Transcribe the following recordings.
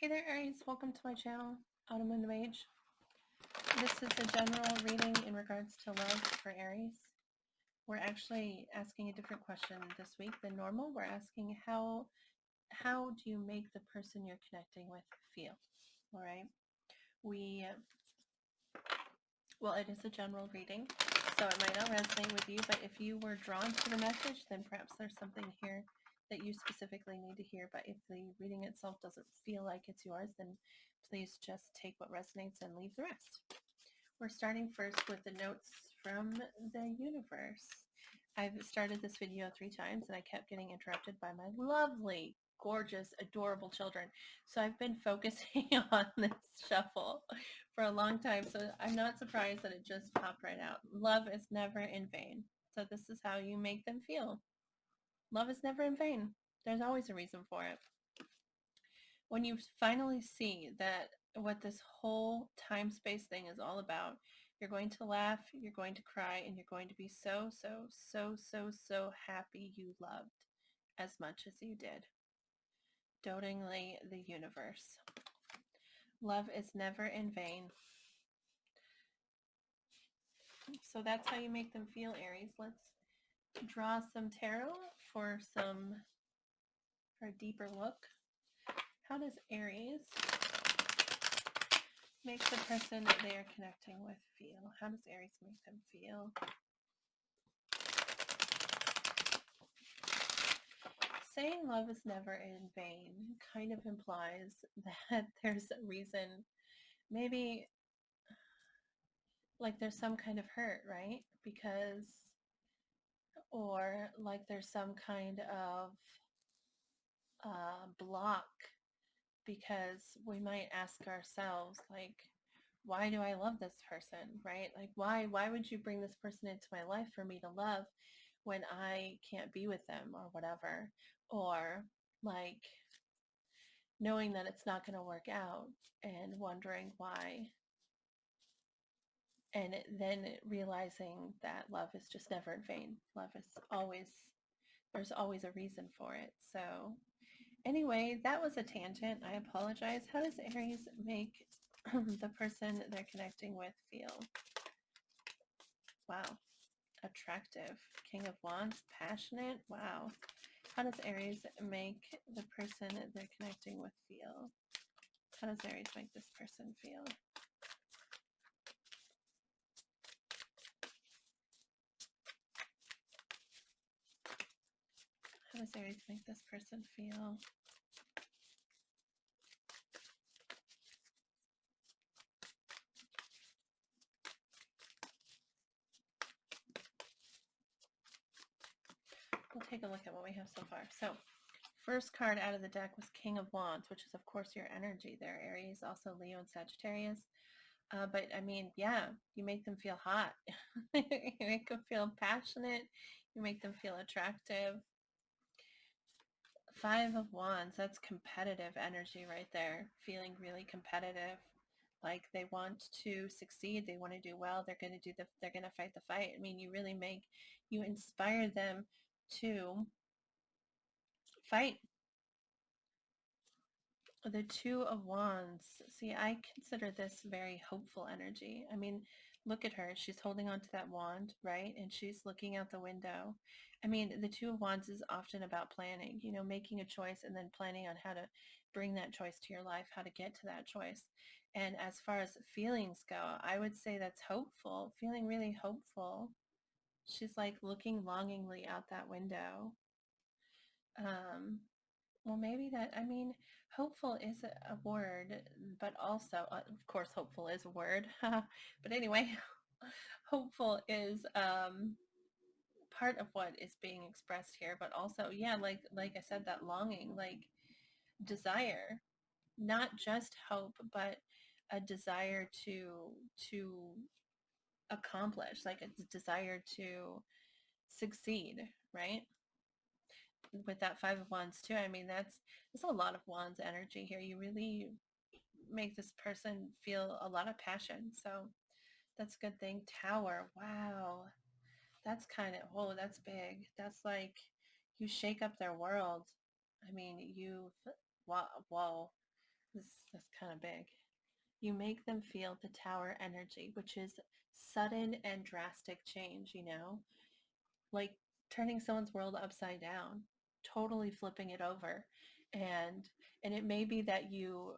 Hey there, Aries. Welcome to my channel, autumnmoonthemage. This is a general reading in regards to love for Aries. We're actually asking a different question this week than normal. We're asking how do you make the person you're connecting with feel? All right. Well, it is a general reading, so it might not resonate with you, but if you were drawn to the message, then perhaps there's something here that you specifically need to hear. But if the reading itself doesn't feel like it's yours, then please just take what resonates and leave the rest. We're starting first with the notes from the universe. I've started this video 3 times and I kept getting interrupted by my lovely, gorgeous, adorable children. So I've been focusing on this shuffle for a long time. So I'm not surprised that it just popped right out. Love is never in vain. So this is how you make them feel. Love is never in vain. There's always a reason for it. When you finally see that what this whole time-space thing is all about, you're going to laugh, you're going to cry, and you're going to be so happy you loved as much as you did. Dotingly, the universe. Love is never in vain. So that's how you make them feel, Aries. Let's draw some tarot for a deeper look. How does Aries make the person that they are connecting with feel? How does Aries make them feel? Saying love is never in vain kind of implies that there's a reason, maybe like there's some kind of hurt, right? Because, or like there's some kind of block, because we might ask ourselves, like, why do I love this person, right? Like, why would you bring this person into my life for me to love when I can't be with them or whatever? Or like knowing that it's not going to work out and wondering why. And then realizing that love is just never in vain. Love is always, there's always a reason for it. So anyway, that was a tangent. I apologize. How does Aries make the person they're connecting with feel? Wow. Attractive. King of Wands. Passionate. Wow. How does Aries make the person they're connecting with feel? How does Aries make this person feel? How does Aries make this person feel? We'll take a look at what we have so far. So first card out of the deck was King of Wands, which is of course your energy there, Aries, also Leo and Sagittarius. But I mean, yeah, you make them feel hot. You make them feel passionate. You make them feel attractive. 5 of Wands, that's competitive energy right there. Feeling really competitive. Like they want to succeed. They want to do well. They're going to fight the fight. I mean, you inspire them to fight. The 2 of Wands. See, I consider this very hopeful energy. I mean, look at her. She's holding on to that wand, right? And she's looking out the window. I mean, the 2 of Wands is often about planning, making a choice and then planning on how to bring that choice to your life, how to get to that choice. And as far as feelings go, I would say that's hopeful, feeling really hopeful. She's like looking longingly out that window. Well, maybe that, I mean, hopeful is a word, but also, of course, hopeful is a word. But anyway, hopeful is part of what is being expressed here, but also, yeah, like I said, that longing, like desire, not just hope, but a desire to accomplish, like a desire to succeed, right? With that 5 of Wands too, I mean, that's a lot of Wands energy here. You really make this person feel a lot of passion. So that's a good thing. Tower. Wow. That's kind of, oh, that's big. That's like you shake up their world. I mean, wow. That's kind of big. You make them feel the tower energy, which is sudden and drastic change, like turning someone's world upside down, totally flipping it over. And it may be that you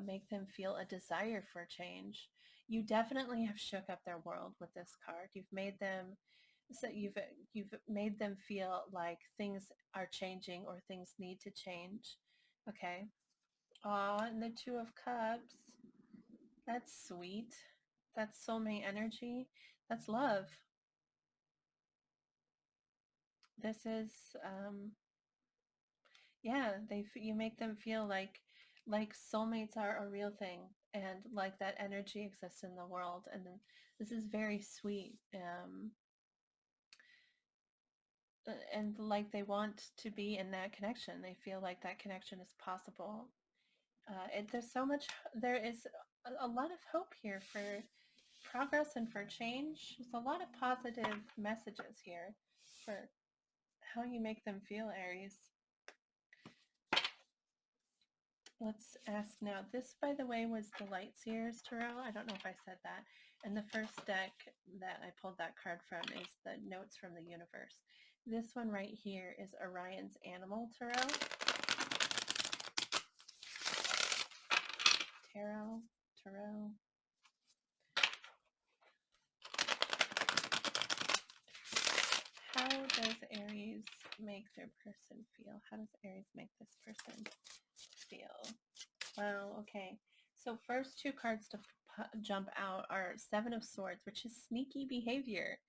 make them feel a desire for change. You definitely have shook up their world with this card. You've made them feel like things are changing or things need to change. Okay. And the Two of Cups. That's sweet. That's soulmate energy. That's love. This is, yeah, you make them feel like soulmates are a real thing, and like that energy exists in the world. And then this is very sweet. And like they want to be in that connection. They feel like that connection is possible. There is a lot of hope here for progress and for change. There's a lot of positive messages here for how you make them feel, Aries. Let's ask now. This, by the way, was the Light Seers Tarot. I don't know if I said that. And the first deck that I pulled that card from is the Notes from the Universe. This one right here is Orion's Animal Tarot. Tarot. How does Aries make their person feel? How does Aries make this person feel? Well, okay. So first two cards to jump out are Seven of Swords, which is sneaky behavior.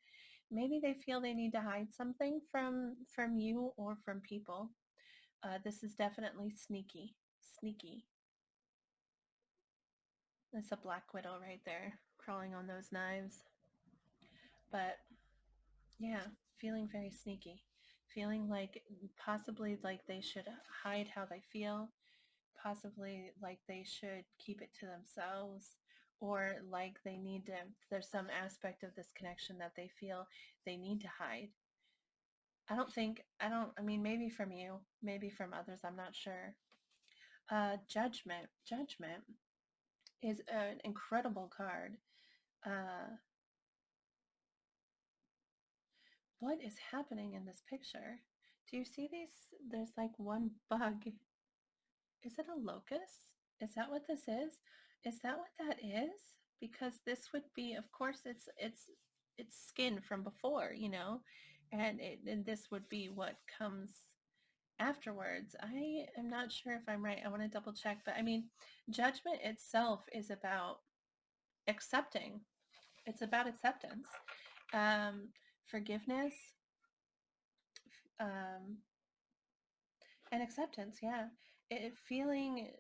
Maybe they feel they need to hide something from you or from people. This is definitely sneaky. Sneaky. That's a Black Widow right there, crawling on those knives. But yeah, feeling very sneaky. Feeling like possibly like they should hide how they feel, possibly like they should keep it to themselves, or like there's some aspect of this connection that they feel they need to hide. I mean, maybe from you, maybe from others, I'm not sure. Judgment is an incredible card. What is happening in this picture? Do you see these? There's like one bug. Is it a locust? Is that what this is? Is that what that is? Because this would be, of course, it's skin from before, and this would be what comes afterwards. I am not sure if I'm right. I want to double check, but I mean, judgment itself is about accepting. It's about acceptance, forgiveness, um, and acceptance. Yeah, feeling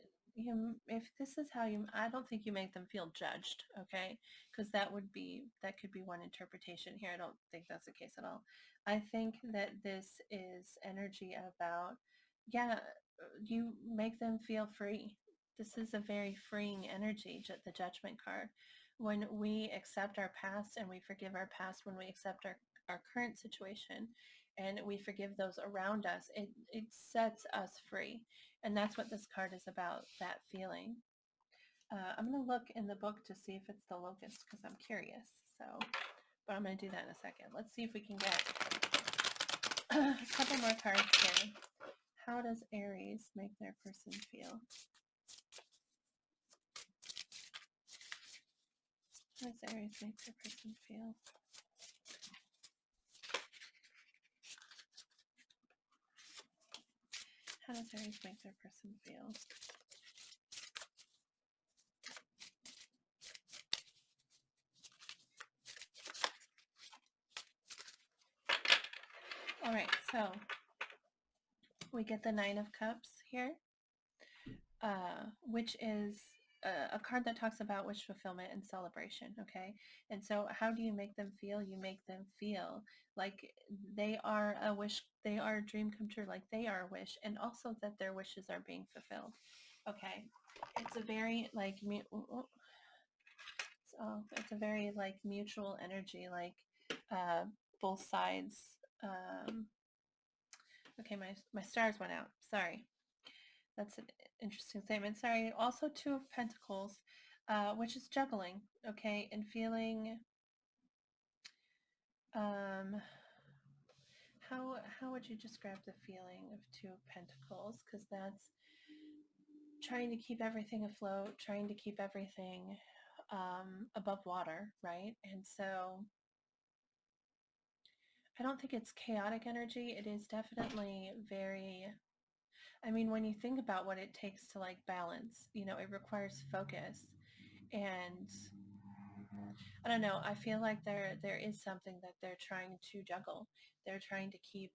if this is how I don't think you make them feel judged, okay? Because that could be one interpretation here. I don't think that's the case at all. I think that this is energy about, yeah, you make them feel free. This is a very freeing energy, the Judgment card. When we accept our past and we forgive our past, when we accept our current situation, and we forgive those around us, it sets us free. And that's what this card is about, that feeling. I'm going to look in the book to see if it's the locust because I'm curious. But I'm going to do that in a second. Let's see if we can get a couple more cards here. How does Aries make their person feel? How does Aries make their person feel? How does Aries make their person feel? All right, so we get the Nine of Cups here, which is a card that talks about wish fulfillment and celebration, okay? And so how do you make them feel? You make them feel like they are a wish, they are a dream come true, like they are a wish, and also that their wishes are being fulfilled, okay? It's a very like, it's a very like mutual energy, like both sides. Okay, my stars went out. Sorry. That's an interesting statement. Sorry. Also, Two of Pentacles, which is juggling, okay, and feeling. How would you describe the feeling of Two of Pentacles? Because that's trying to keep everything afloat, trying to keep everything above water, right? And so I don't think it's chaotic energy. It is definitely very, I mean, when you think about what it takes to like balance, you know, it requires focus. And I don't know, I feel like there is something that they're trying to juggle. They're trying to keep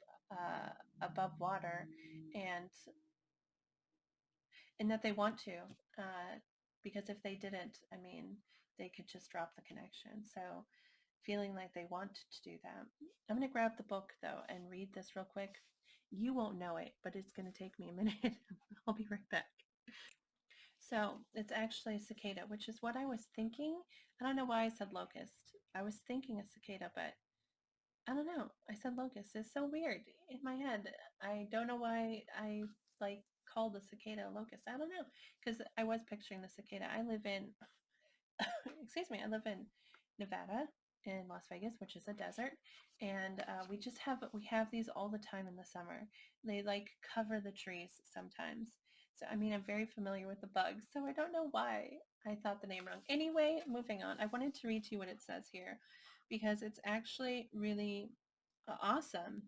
above water, and that they want to, because if they didn't, I mean, they could just drop the connection. So feeling like they want to do that. I'm going to grab the book though and read this real quick. You won't know it, but it's going to take me a minute. I'll be right back. So it's actually a cicada, which is what I was thinking. I don't know why I said locust. I was thinking a cicada, but I don't know. I said locust. It's so weird in my head. I don't know why I like called the cicada a locust. I don't know, because I was picturing the cicada. I live in, excuse me, I live in Nevada, in Las Vegas, which is a desert, and we have these all the time in the summer. They like cover the trees sometimes. So I mean, I'm very familiar with the bugs, so I don't know why I thought the name wrong. Anyway, moving on. I wanted to read to you what it says here, because it's actually really awesome.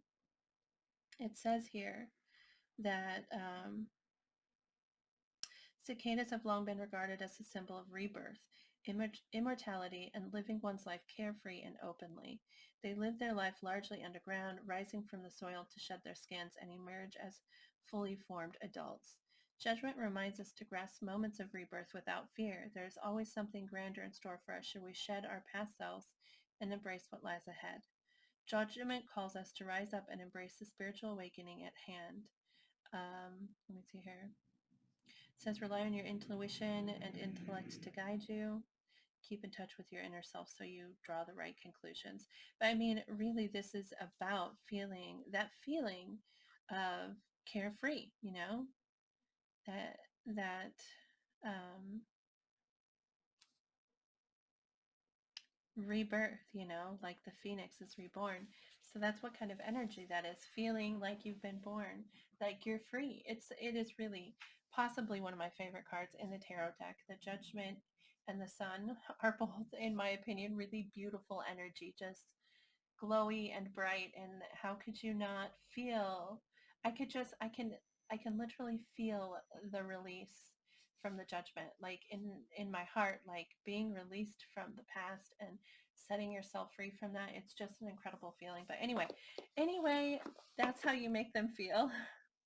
It says here that cicadas have long been regarded as a symbol of rebirth, immortality, and living one's life carefree and openly. They live their life largely underground, rising from the soil to shed their skins and emerge as fully formed adults. Judgment reminds us to grasp moments of rebirth without fear. There is always something grander in store for us should we shed our past selves and embrace what lies ahead. Judgment calls us to rise up and embrace the spiritual awakening at hand. Let me see here. It says rely on your intuition and intellect to guide you. Keep in touch with your inner self so you draw the right conclusions. But I mean, really, this is about feeling of carefree, you know, that um, rebirth, you know, like the phoenix is reborn. So that's what kind of energy that is, feeling like you've been born, like you're free. It is really possibly one of my favorite cards in the tarot deck. The Judgment and the Sun are both, in my opinion, really beautiful energy, just glowy and bright. And how could you not feel, I could just I can literally feel the release from the Judgment, like in my heart, like being released from the past and setting yourself free from that. It's just an incredible feeling. But anyway, that's how you make them feel.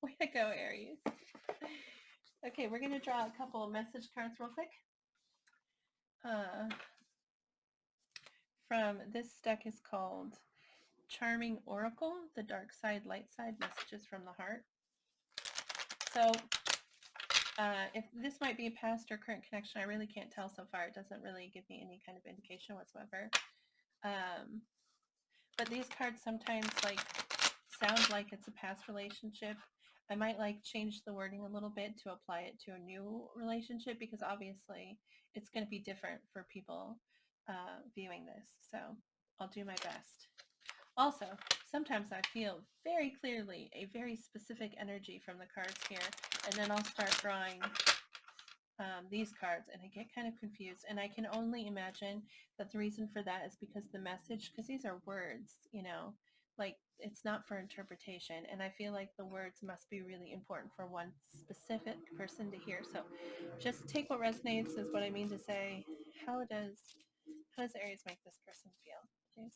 Way to go, Aries. Okay, we're gonna draw a couple of message cards real quick. From this deck is called Charming Oracle, the Dark Side, Light Side, Messages from the Heart. So if this might be a past or current connection, I really can't tell so far. It doesn't really give me any kind of indication whatsoever. But these cards sometimes like sound like it's a past relationship. I might like change the wording a little bit to apply it to a new relationship, because obviously it's going to be different for people viewing this. So I'll do my best. Also, sometimes I feel very clearly a very specific energy from the cards here, and then I'll start drawing these cards, and I get kind of confused. And I can only imagine that the reason for that is because the message, because these are words, you know, like it's not for interpretation. And I feel like the words must be really important for one specific person to hear. So just take what resonates is what I mean to say. How does Aries make this person feel, please?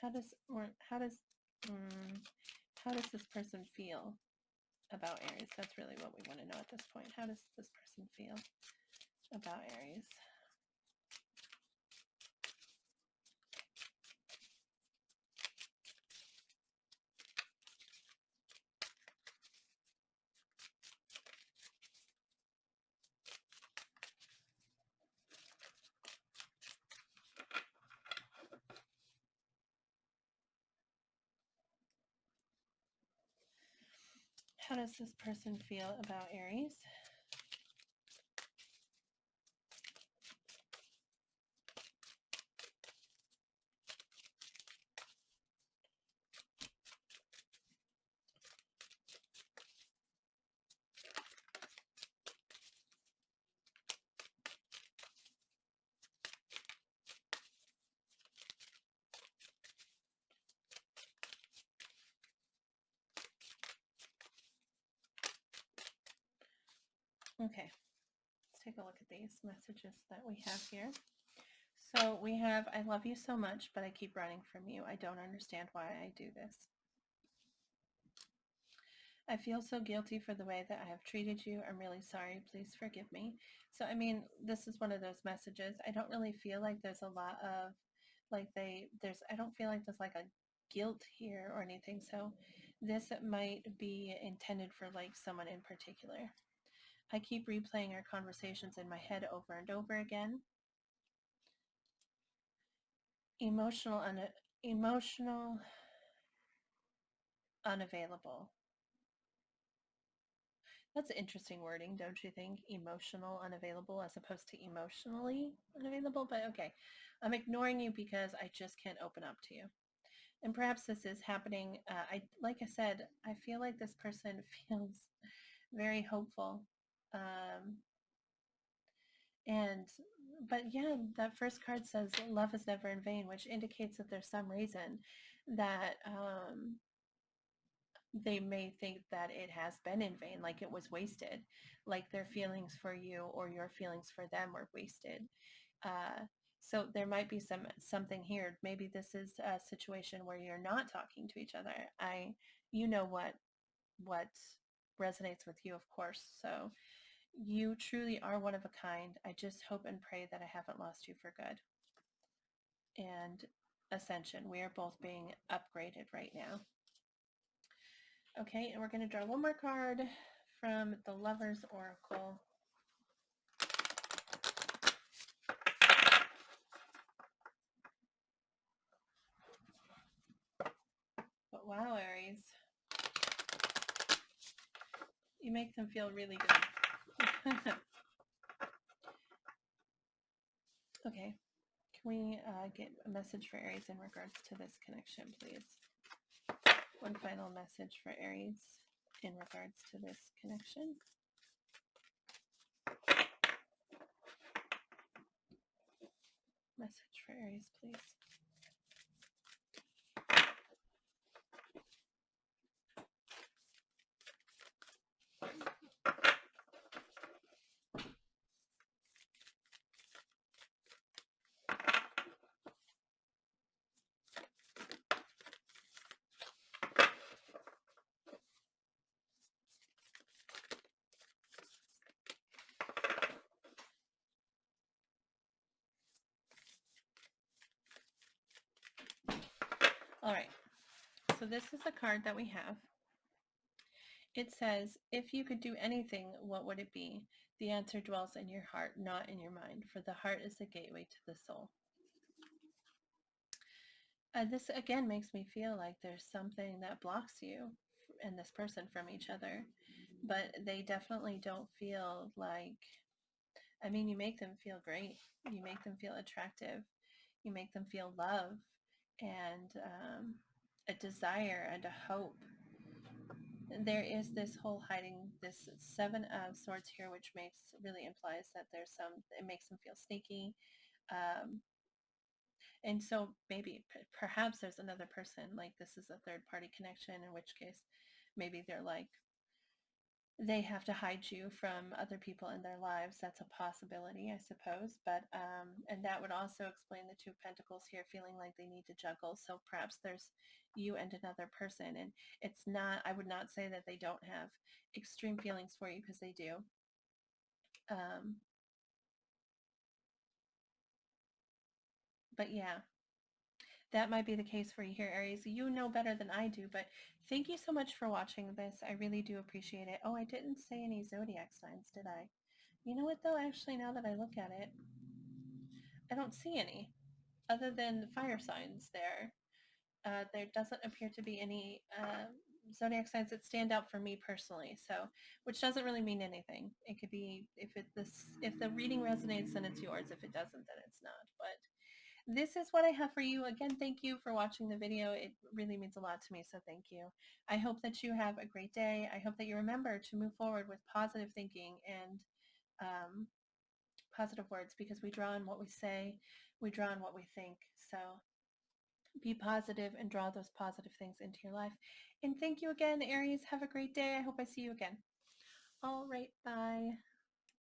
How does this person feel about Aries? That's really what we want to know at this point. How does this person feel about Aries? How does this person feel about Aries? Okay, let's take a look at these messages that we have here. So we have, I love you so much, but I keep running from you. I don't understand why I do this. I feel so guilty for the way that I have treated you. I'm really sorry. Please forgive me. So, I mean, this is one of those messages. I don't really feel like there's a lot of, like I don't feel like there's like a guilt here or anything. So this might be intended for like someone in particular. I keep replaying our conversations in my head over and over again. Emotional, unavailable. That's interesting wording, don't you think? Emotional, unavailable, as opposed to emotionally unavailable. But okay, I'm ignoring you because I just can't open up to you. And perhaps this is happening. Like I said, I feel like this person feels very hopeful. Um, but yeah, that first card says love is never in vain, which indicates that there's some reason that they may think that it has been in vain, like it was wasted, like their feelings for you or your feelings for them were wasted. So there might be something here. Maybe this is a situation where you're not talking to each other. You know what resonates with you, of course. So you truly are one of a kind. I just hope and pray that I haven't lost you for good. And Ascension, we are both being upgraded right now. Okay, and we're going to draw one more card from the Lover's Oracle. But wow, Aries, you make them feel really good. Okay, can we get a message for Aries in regards to this connection, please? One final message for Aries in regards to this connection. Message for Aries, please. All right, so this is the card that we have. It says, if you could do anything, what would it be? The answer dwells in your heart, not in your mind, for the heart is the gateway to the soul. This again makes me feel like there's something that blocks you and this person from each other, but they definitely don't feel like, I mean, you make them feel great. You make them feel attractive. You make them feel love and a desire and a hope. There is this whole hiding, this Seven of Swords here, which really implies that it makes them feel sneaky. And so maybe perhaps there's another person, like this is a third party connection, in which case maybe they have to hide you from other people in their lives. That's a possibility, I suppose. But and that would also explain the Two of Pentacles here, feeling like they need to juggle. So perhaps there's you and another person, and it's not, I would not say that they don't have extreme feelings for you, because they do. But yeah, that might be the case for you here, Aries. You know better than I do, but thank you so much for watching this. I really do appreciate it. Oh, I didn't say any zodiac signs, did I? You know what, though? Actually, now that I look at it, I don't see any other than the fire signs there. There doesn't appear to be any zodiac signs that stand out for me personally. So, which doesn't really mean anything. It could be if the reading resonates, then it's yours. If it doesn't, then it's not. But this is what I have for you. Again, thank you for watching the video. It really means a lot to me, so thank you. I hope that you have a great day. I hope that you remember to move forward with positive thinking and positive words, because we draw on what we say, we draw on what we think. So be positive and draw those positive things into your life. And thank you again, Aries. Have a great day. I hope I see you again. All right, bye.